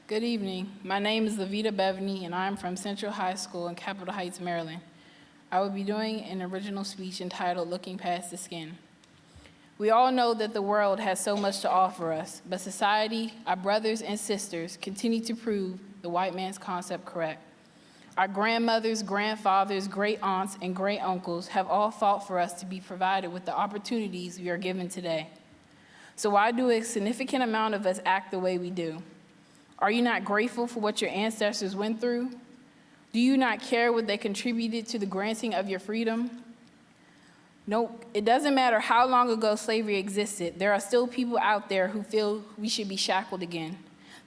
Good evening. My name is Vida Beveney, and I am from Central High School in Capitol Heights, Maryland. I will be doing an original speech entitled Looking Past the Skin. We all know that the world has so much to offer us, but society, our brothers and sisters, continue to prove the white man's concept correct. Our grandmothers, grandfathers, great aunts, and great uncles have all fought for us to be provided with the opportunities we are given today. So why do a significant amount of us act the way we do? Are you not grateful for what your ancestors went through? Do you not care what they contributed to the granting of your freedom? Nope, it doesn't matter how long ago slavery existed, there are still people out there who feel we should be shackled again.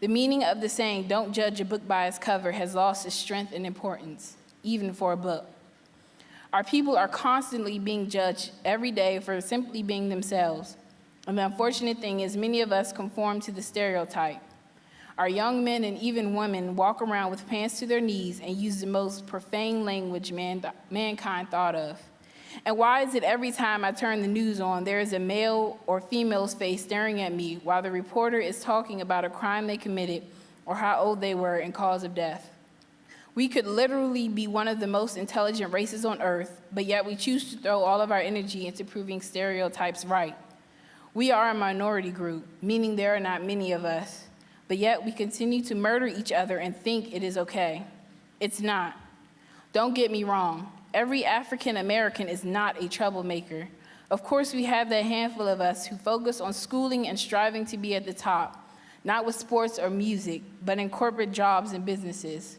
The meaning of the saying, "Don't judge a book by its cover," has lost its strength and importance, even for a book. Our people are constantly being judged every day for simply being themselves. And the unfortunate thing is many of us conform to the stereotype. Our young men and even women walk around with pants to their knees and use the most profane language mankind thought of. And why is it every time I turn the news on, there is a male or female's face staring at me while the reporter is talking about a crime they committed or how old they were and cause of death? We could literally be one of the most intelligent races on earth, but yet we choose to throw all of our energy into proving stereotypes right. We are a minority group, meaning there are not many of us, but yet we continue to murder each other and think it is okay. It's not. Don't get me wrong. Every African American is not a troublemaker. Of course, we have that handful of us who focus on schooling and striving to be at the top, not with sports or music, but in corporate jobs and businesses.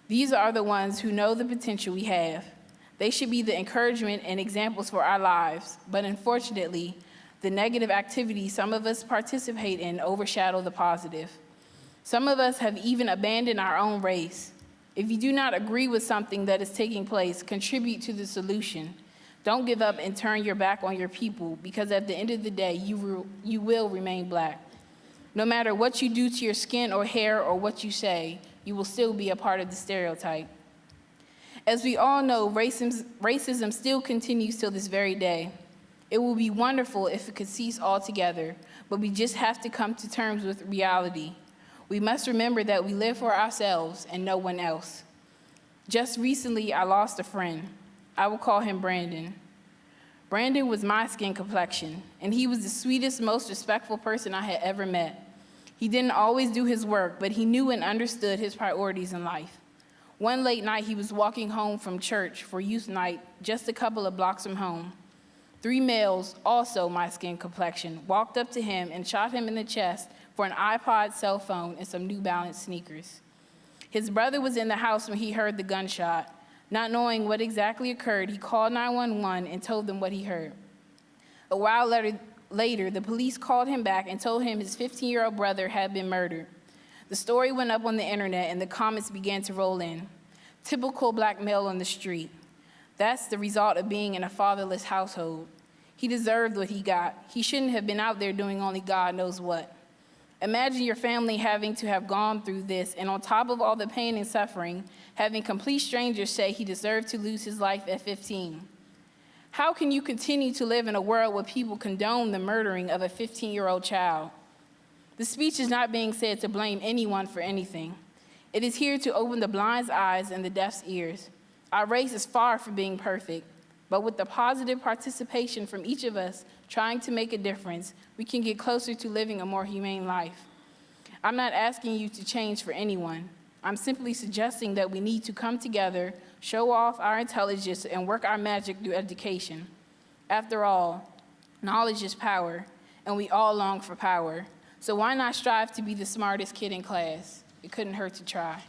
These are the ones who know the potential we have. They should be the encouragement and examples for our lives, but unfortunately, the negative activities some of us participate in overshadow the positive. Some of us have even abandoned our own race. If you do not agree with something that is taking place, contribute to the solution. Don't give up and turn your back on your people, because at the end of the day, you will remain black. No matter what you do to your skin or hair or what you say, you will still be a part of the stereotype. As we all know, racism still continues till this very day. It would be wonderful if it could cease altogether, but we just have to come to terms with reality. We must remember that we live for ourselves and no one else. Just recently, I lost a friend. I will call him Brandon. Brandon was my skin complexion, and he was the sweetest, most respectful person I had ever met. He didn't always do his work, but he knew and understood his priorities in life. One late night, he was walking home from church for youth night just a couple of blocks from home. 3 males, also my skin complexion, walked up to him and shot him in the chest for an iPod, cell phone, and some New Balance sneakers. His brother was in the house when he heard the gunshot. Not knowing what exactly occurred, he called 911 and told them what he heard. A while later, the police called him back and told him his 15-year-old brother had been murdered. The story went up on the internet and the comments began to roll in. Typical black male on the street. That's the result of being in a fatherless household. He deserved what he got. He shouldn't have been out there doing only God knows what. Imagine your family having to have gone through this, and on top of all the pain and suffering, having complete strangers say he deserved to lose his life at 15. How can you continue to live in a world where people condone the murdering of a 15-year-old child? The speech is not being said to blame anyone for anything. It is here to open the blind eyes and the deaf ears. Our race is far from being perfect, but with the positive participation from each of us trying to make a difference, we can get closer to living a more humane life. I'm not asking you to change for anyone. I'm simply suggesting that we need to come together, show off our intelligence, and work our magic through education. After all, knowledge is power, and we all long for power. So why not strive to be the smartest kid in class? It couldn't hurt to try.